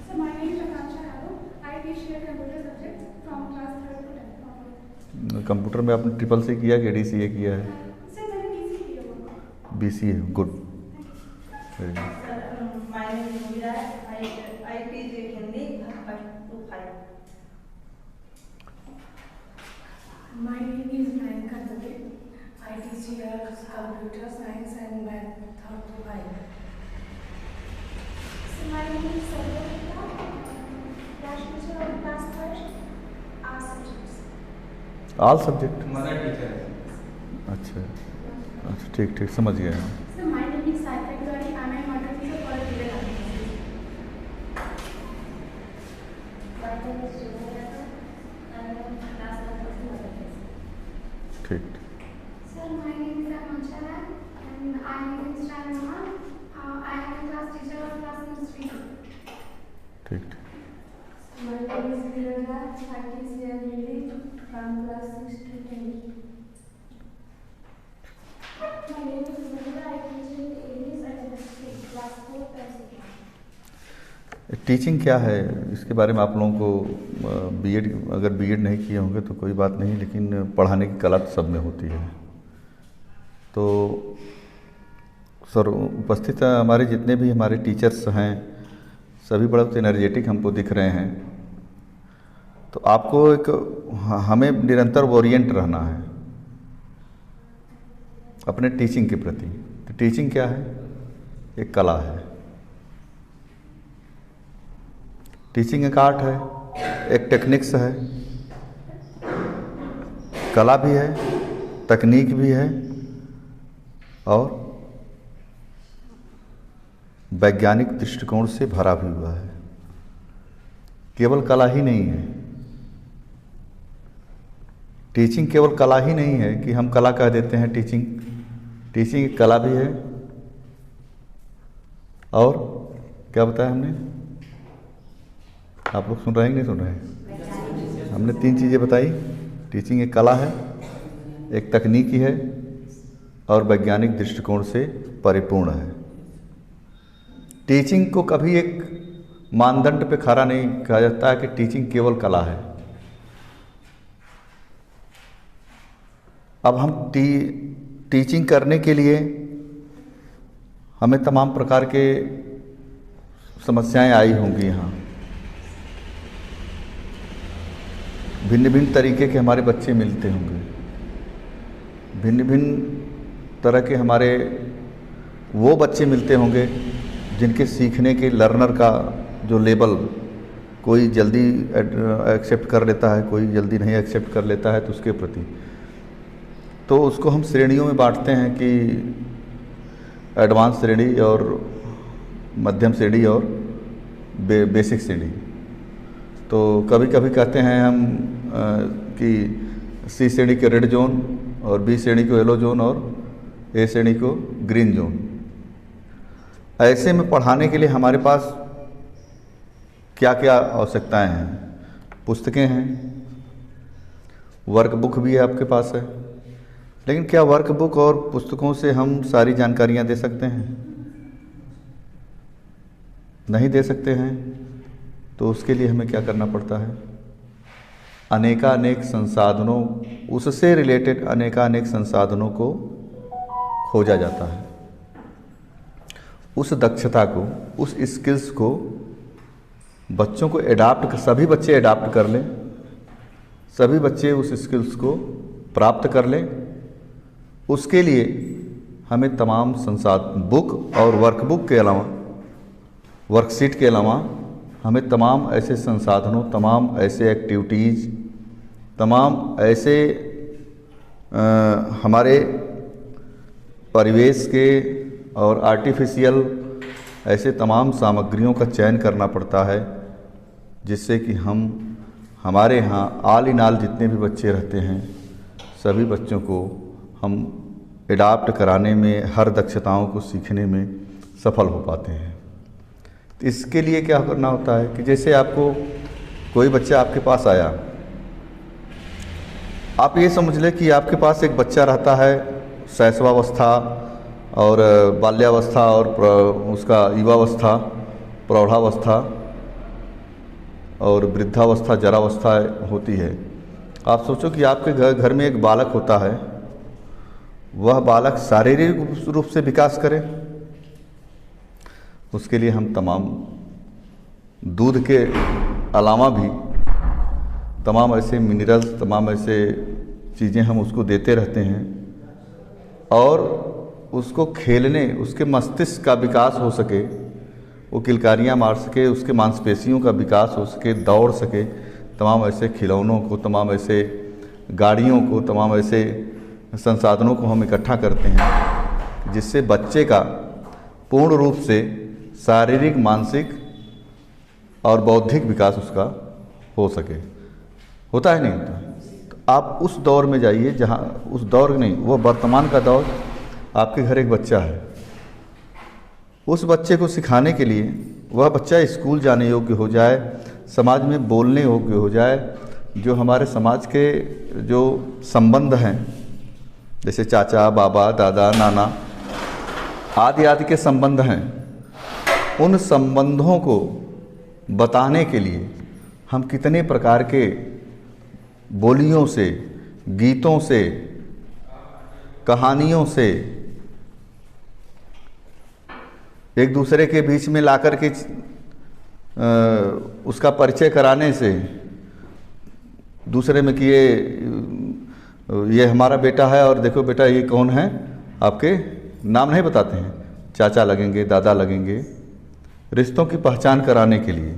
So my name is Akansha Yadav. I teach here computer subject from class 3rd to 10th. Computer में आपने triple C किया कि DCA किया है? Sir, मैंने BCA किया हुआ है। BCA, good, very good. My name is Mira. I teach Hindi 1st to 5. My name is Nayanka Dubey. I teach here computer science and math 3rd to 5. So my name is Sarvita, Dash teacher of class 1st, all subjects. All subject, mother teacher है। अच्छा अच्छा, ठीक ठीक, समझ गया। So my name is Saika Tiwari. I am a math teacher for Indian Army. My name is Jyoti Yadav. I am in class 1st to 11th. ठीक, Sir, my name is Akansha Yadav and I am in standard 1. I am a class teacher of class 3. ठीक ठीक। My name is Virendra. I teach here Hindi from class 6 to 10. My name is Virendra. I teach English and history class 4 to 6. Teaching क्या है, इसके बारे में आप लोगों को बीएड, अगर बीएड नहीं किए होंगे तो कोई बात नहीं, लेकिन पढ़ाने की कला तो सब में होती है। तो सर, उपस्थित हमारे जितने भी हमारे टीचर्स हैं सभी बहुत एनर्जेटिक हमको दिख रहे हैं। तो आपको एक हमें निरंतर ओरिएंट रहना है अपने टीचिंग के प्रति। तो टीचिंग क्या है? एक कला है। टीचिंग एक आर्ट है, एक टेक्निक्स है, कला भी है, तकनीक भी है और वैज्ञानिक दृष्टिकोण से भरा भी हुआ है। केवल कला ही नहीं है, टीचिंग केवल कला ही नहीं है कि हम कला कह देते हैं। टीचिंग एक कला भी है। और क्या बताया हमने? आप लोग सुन रहे हैं कि नहीं सुन रहे हैं? हमने 3 चीज़ें बताई। टीचिंग एक कला है, एक तकनीकी है और वैज्ञानिक दृष्टिकोण से परिपूर्ण है। टीचिंग को कभी एक मानदंड पे खड़ा नहीं कहा जाता है कि टीचिंग केवल कला है। अब हम टीचिंग करने के लिए हमें तमाम प्रकार के समस्याएं आई होंगी। यहाँ भिन्न भिन्न तरीके के हमारे बच्चे मिलते होंगे, भिन्न भिन्न तरह के हमारे वो बच्चे मिलते होंगे जिनके सीखने के लर्नर का जो लेवल, कोई जल्दी एक्सेप्ट कर लेता है, कोई जल्दी नहीं एक्सेप्ट कर लेता है। तो उसके प्रति तो उसको हम श्रेणियों में बांटते हैं कि एडवांस श्रेणी और मध्यम श्रेणी और बेसिक श्रेणी। तो कभी कभी कहते हैं हम कि सी श्रेणी के रेड जोन और बी श्रेणी को येलो जोन और ए श्रेणी को ग्रीन जोन। ऐसे में पढ़ाने के लिए हमारे पास क्या क्या आवश्यकताएं हैं? पुस्तकें हैं, वर्कबुक भी है आपके पास है, लेकिन क्या वर्कबुक और पुस्तकों से हम सारी जानकारियां दे सकते हैं? नहीं दे सकते हैं। तो उसके लिए हमें क्या करना पड़ता है? अनेकानेक संसाधनों, उससे रिलेटेड अनेकानेक संसाधनों को खोजा जाता है। उस दक्षता को, उस स्किल्स को बच्चों को सभी बच्चे एडाप्ट कर लें, सभी बच्चे उस स्किल्स को प्राप्त कर लें। उसके लिए हमें तमाम संसाधन, बुक और वर्कबुक के अलावा, वर्कशीट के अलावा हमें तमाम ऐसे संसाधनों, तमाम ऐसे एक्टिविटीज़, तमाम ऐसे हमारे परिवेश के और आर्टिफिशियल ऐसे तमाम सामग्रियों का चयन करना पड़ता है, जिससे कि हम हमारे यहाँ ऑल इन ऑल जितने भी बच्चे रहते हैं सभी बच्चों को हम एडाप्ट कराने में, हर दक्षताओं को सीखने में सफल हो पाते हैं। तो इसके लिए क्या करना होता है कि जैसे आपको कोई बच्चा आपके पास आया, आप ये समझ लें कि आपके पास एक बच्चा रहता है शैशवावस्था और बाल्यावस्था और उसका युवावस्था, प्रौढ़ावस्था और वृद्धावस्था, जरावस्था होती है। आप सोचो कि आपके घर में एक बालक होता है, वह बालक शारीरिक रूप से विकास करे, उसके लिए हम तमाम दूध के अलावा भी तमाम ऐसे मिनरल्स, तमाम ऐसे चीज़ें हम उसको देते रहते हैं और उसको खेलने, उसके मस्तिष्क का विकास हो सके, वो किलकारियाँ मार सके, उसके मांसपेशियों का विकास हो सके, दौड़ सके, तमाम ऐसे खिलौनों को, तमाम ऐसे गाड़ियों को, तमाम ऐसे संसाधनों को हम इकट्ठा करते हैं जिससे बच्चे का पूर्ण रूप से शारीरिक, मानसिक और बौद्धिक विकास उसका हो सके। होता है नहीं होता? तो आप उस दौर में जाइए जहाँ, उस दौर नहीं, वो वर्तमान का दौर, आपके घर एक बच्चा है, उस बच्चे को सिखाने के लिए वह बच्चा स्कूल जाने योग्य हो जाए, समाज में बोलने योग्य हो जाए, जो हमारे समाज के जो संबंध हैं, जैसे चाचा, बाबा, दादा, नाना आदि आदि के संबंध हैं, उन संबंधों को बताने के लिए हम कितने प्रकार के बोलियों से, गीतों से, कहानियों से एक दूसरे के बीच में लाकर के उसका परिचय कराने से, दूसरे में कि ये हमारा बेटा है और देखो बेटा ये कौन है, आपके नाम नहीं बताते हैं, चाचा लगेंगे, दादा लगेंगे, रिश्तों की पहचान कराने के लिए